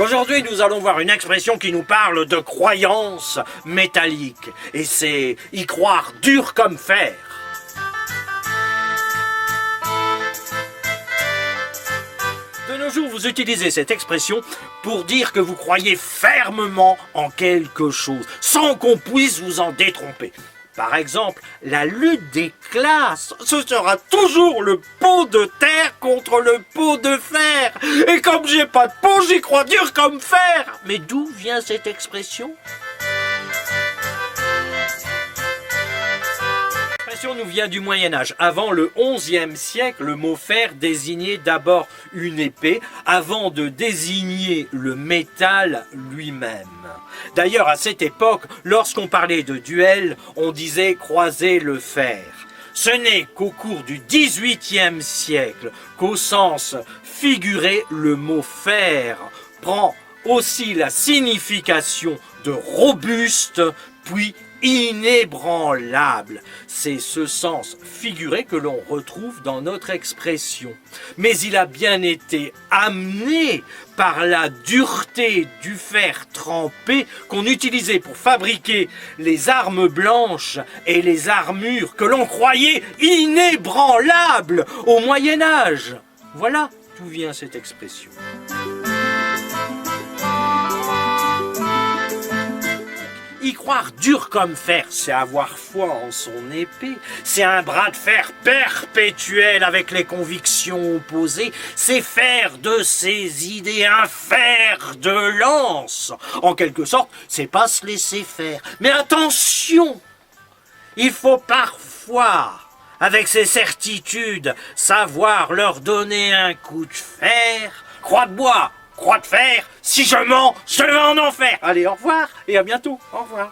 Aujourd'hui, nous allons voir une expression qui nous parle de croyance métallique. Et c'est y croire dur comme fer. De nos jours, vous utilisez cette expression pour dire que vous croyez fermement en quelque chose, sans qu'on puisse vous en détromper. Par exemple, la lutte des classes, ce sera toujours le pot de terre contre le pot de fer. Et comme j'ai pas de pot, j'y crois dur comme fer. Mais d'où vient cette expression ? L'expression nous vient du Moyen-Âge. Avant le XIe siècle, le mot fer désignait d'abord une épée avant de désigner le métal lui-même. D'ailleurs, à cette époque, lorsqu'on parlait de duel, on disait croiser le fer. Ce n'est qu'au cours du XVIIIe siècle qu'au sens figuré, le mot fer prend aussi la signification de robuste, puis inébranlable. C'est ce sens figuré que l'on retrouve dans notre expression. Mais il a bien été amené par la dureté du fer trempé qu'on utilisait pour fabriquer les armes blanches et les armures que l'on croyait inébranlables au Moyen-Âge. Voilà d'où vient cette expression. Y croire dur comme fer, c'est avoir foi en son épée, c'est un bras de fer perpétuel avec les convictions opposées, c'est faire de ses idées un fer de lance. En quelque sorte, c'est pas se laisser faire. Mais attention, il faut parfois, avec ses certitudes, savoir leur donner un coup de fer, croix de bois, croix de fer, si je mens, je vais en enfer. Allez, au revoir et à bientôt. Au revoir.